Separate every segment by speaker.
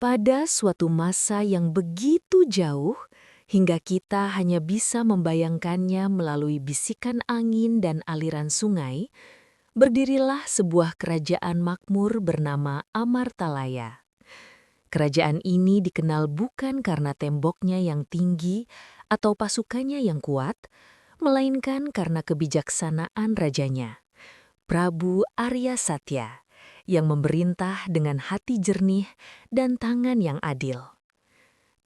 Speaker 1: Pada suatu masa yang begitu jauh, hingga kita hanya bisa membayangkannya melalui bisikan angin dan aliran sungai, berdirilah sebuah kerajaan makmur bernama Amartalaya. Kerajaan ini dikenal bukan karena temboknya yang tinggi atau pasukannya yang kuat, melainkan karena kebijaksanaan rajanya, Prabu Arya Satya, yang memerintah dengan hati jernih dan tangan yang adil.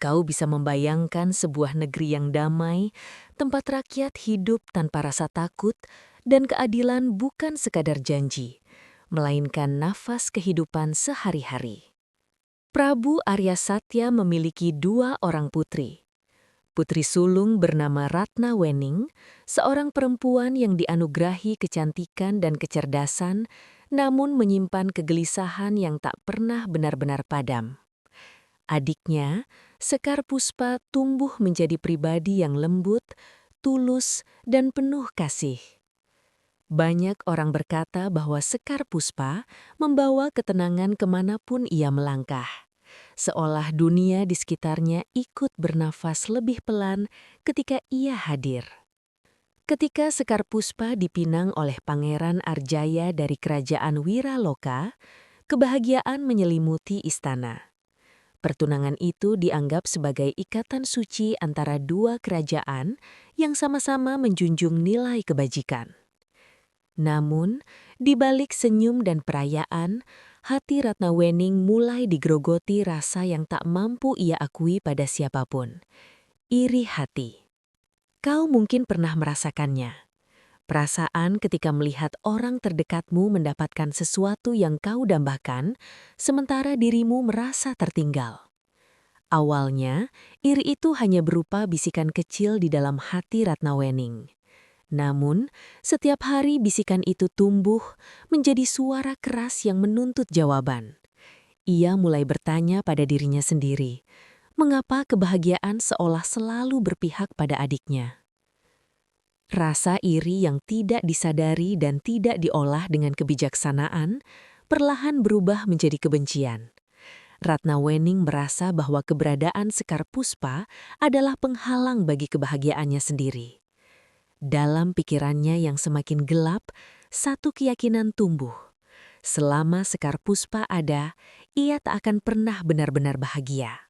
Speaker 1: Kau bisa membayangkan sebuah negeri yang damai, tempat rakyat hidup tanpa rasa takut, dan keadilan bukan sekadar janji, melainkan nafas kehidupan sehari-hari. Prabu Arya Satya memiliki dua orang putri. Putri sulung bernama Ratna Wening, seorang perempuan yang dianugerahi kecantikan dan kecerdasan, namun menyimpan kegelisahan yang tak pernah benar-benar padam. Adiknya, Sekar Puspa, tumbuh menjadi pribadi yang lembut, tulus, dan penuh kasih. Banyak orang berkata bahwa Sekar Puspa membawa ketenangan kemanapun ia melangkah, seolah dunia di sekitarnya ikut bernafas lebih pelan ketika ia hadir. Ketika Sekar Puspa dipinang oleh Pangeran Arjaya dari Kerajaan Wiraloka, kebahagiaan menyelimuti istana. Pertunangan itu dianggap sebagai ikatan suci antara dua kerajaan yang sama-sama menjunjung nilai kebajikan. Namun, di balik senyum dan perayaan, hati Ratna Wening mulai digerogoti rasa yang tak mampu ia akui pada siapapun. Iri hati. Kau mungkin pernah merasakannya. Perasaan ketika melihat orang terdekatmu mendapatkan sesuatu yang kau dambakan, sementara dirimu merasa tertinggal. Awalnya, iri itu hanya berupa bisikan kecil di dalam hati Ratna Wening. Namun, setiap hari bisikan itu tumbuh menjadi suara keras yang menuntut jawaban. Ia mulai bertanya pada dirinya sendiri, mengapa kebahagiaan seolah selalu berpihak pada adiknya. Rasa iri yang tidak disadari dan tidak diolah dengan kebijaksanaan, perlahan berubah menjadi kebencian. Ratna Wening merasa bahwa keberadaan Sekar Puspa adalah penghalang bagi kebahagiaannya sendiri. Dalam pikirannya yang semakin gelap, satu keyakinan tumbuh. Selama Sekar Puspa ada, ia tak akan pernah benar-benar bahagia.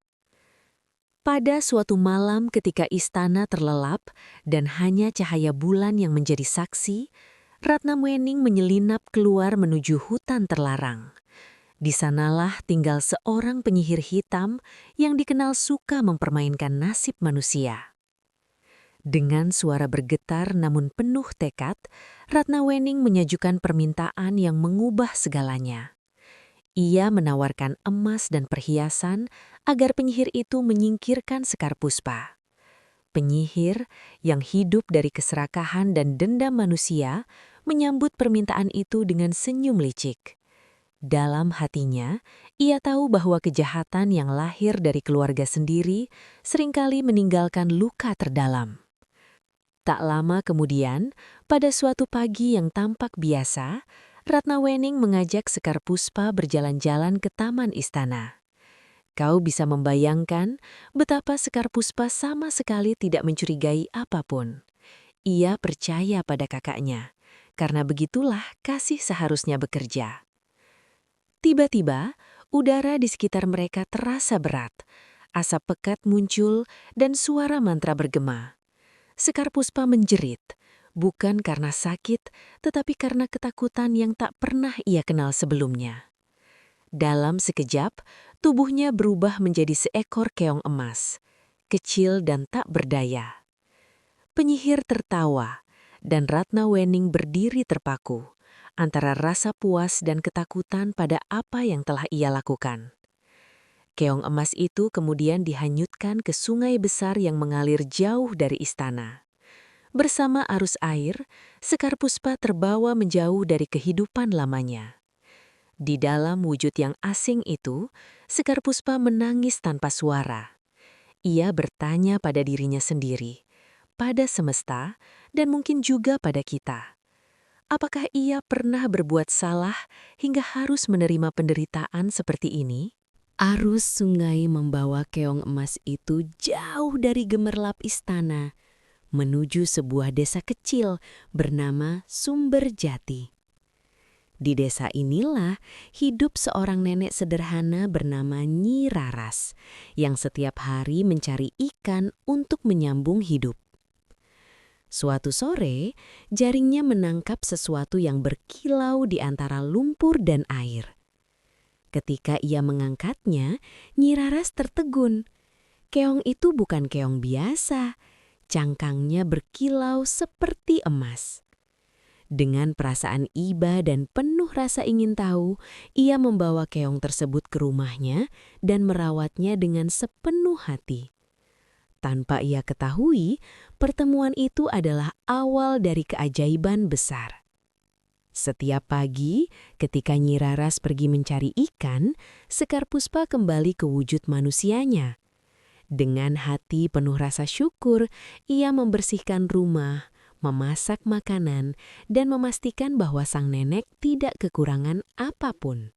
Speaker 1: Pada suatu malam ketika istana terlelap dan hanya cahaya bulan yang menjadi saksi, Ratna Wening menyelinap keluar menuju hutan terlarang. Di sanalah tinggal seorang penyihir hitam yang dikenal suka mempermainkan nasib manusia. Dengan suara bergetar namun penuh tekad, Ratna Wening menyajukan permintaan yang mengubah segalanya. Ia menawarkan emas dan perhiasan agar penyihir itu menyingkirkan Sekar Puspa. Penyihir yang hidup dari keserakahan dan dendam manusia menyambut permintaan itu dengan senyum licik. Dalam hatinya, ia tahu bahwa kejahatan yang lahir dari keluarga sendiri seringkali meninggalkan luka terdalam. Tak lama kemudian, pada suatu pagi yang tampak biasa, Ratna Wening mengajak Sekar Puspa berjalan-jalan ke taman istana. Kau bisa membayangkan betapa Sekar Puspa sama sekali tidak mencurigai apapun. Ia percaya pada kakaknya, karena begitulah kasih seharusnya bekerja. Tiba-tiba, udara di sekitar mereka terasa berat. Asap pekat muncul dan suara mantra bergema. Sekar Puspa menjerit, bukan karena sakit, tetapi karena ketakutan yang tak pernah ia kenal sebelumnya. Dalam sekejap, tubuhnya berubah menjadi seekor keong emas, kecil dan tak berdaya. Penyihir tertawa, dan Ratna Wening berdiri terpaku, antara rasa puas dan ketakutan pada apa yang telah ia lakukan. Keong emas itu kemudian dihanyutkan ke sungai besar yang mengalir jauh dari istana. Bersama arus air, Sekar Puspa terbawa menjauh dari kehidupan lamanya. Di dalam wujud yang asing itu, Sekar Puspa menangis tanpa suara. Ia bertanya pada dirinya sendiri, pada semesta, dan mungkin juga pada kita. Apakah ia pernah berbuat salah hingga harus menerima penderitaan seperti ini? Arus sungai membawa keong emas itu jauh dari gemerlap istana, menuju sebuah desa kecil bernama Sumberjati. Di desa inilah hidup seorang nenek sederhana bernama Nyi Raras, yang setiap hari mencari ikan untuk menyambung hidup. Suatu sore, jaringnya menangkap sesuatu yang berkilau di antara lumpur dan air. Ketika ia mengangkatnya, Nyi Raras tertegun. Keong itu bukan keong biasa, cangkangnya berkilau seperti emas. Dengan perasaan iba dan penuh rasa ingin tahu, ia membawa keong tersebut ke rumahnya dan merawatnya dengan sepenuh hati. Tanpa ia ketahui, pertemuan itu adalah awal dari keajaiban besar. Setiap pagi, ketika Nyi Raras pergi mencari ikan, Sekar Puspa kembali ke wujud manusianya. Dengan hati penuh rasa syukur, ia membersihkan rumah, memasak makanan, dan memastikan bahwa sang nenek tidak kekurangan apapun.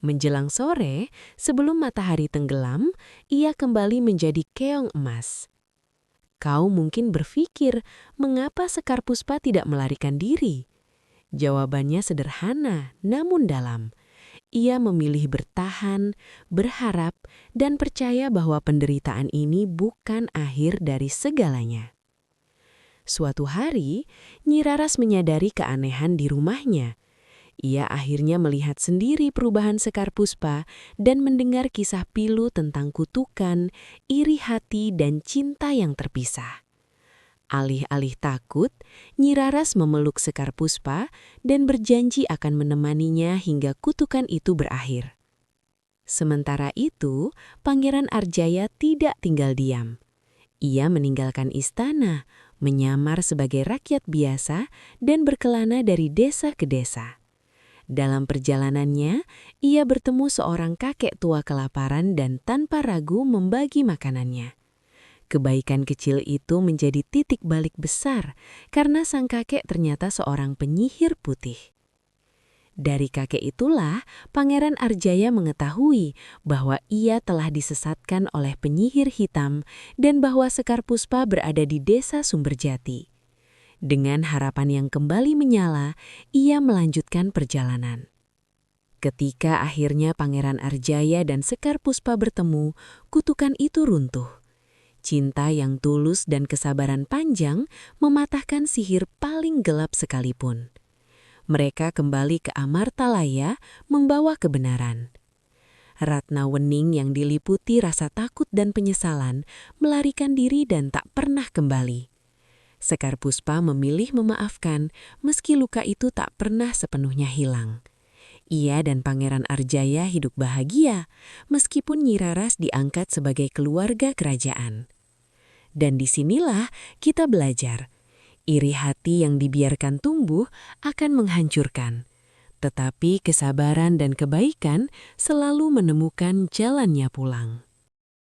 Speaker 1: Menjelang sore, sebelum matahari tenggelam, ia kembali menjadi keong emas. Kau mungkin berpikir, mengapa Sekar Puspa tidak melarikan diri? Jawabannya sederhana, namun dalam. Ia memilih bertahan, berharap, dan percaya bahwa penderitaan ini bukan akhir dari segalanya. Suatu hari, Nyi Raras menyadari keanehan di rumahnya. Ia akhirnya melihat sendiri perubahan Sekar Puspa dan mendengar kisah pilu tentang kutukan, iri hati, dan cinta yang terpisah. Alih-alih takut, Nyi Raras memeluk Sekar Puspa dan berjanji akan menemaninya hingga kutukan itu berakhir. Sementara itu, Pangeran Arjaya tidak tinggal diam. Ia meninggalkan istana, menyamar sebagai rakyat biasa, dan berkelana dari desa ke desa. Dalam perjalanannya, ia bertemu seorang kakek tua kelaparan dan tanpa ragu membagi makanannya. Kebaikan kecil itu menjadi titik balik besar karena sang kakek ternyata seorang penyihir putih. Dari kakek itulah Pangeran Arjaya mengetahui bahwa ia telah disesatkan oleh penyihir hitam dan bahwa Sekar Puspa berada di desa Sumberjati. Dengan harapan yang kembali menyala, ia melanjutkan perjalanan. Ketika akhirnya Pangeran Arjaya dan Sekar Puspa bertemu, kutukan itu runtuh. Cinta yang tulus dan kesabaran panjang mematahkan sihir paling gelap sekalipun. Mereka kembali ke Amartalaya membawa kebenaran. Ratna Wening yang diliputi rasa takut dan penyesalan melarikan diri dan tak pernah kembali. Sekar Puspa memilih memaafkan meski luka itu tak pernah sepenuhnya hilang. Ia dan Pangeran Arjaya hidup bahagia, meskipun Nyi Raras diangkat sebagai keluarga kerajaan. Dan disinilah kita belajar, iri hati yang dibiarkan tumbuh akan menghancurkan. Tetapi kesabaran dan kebaikan selalu menemukan jalannya pulang.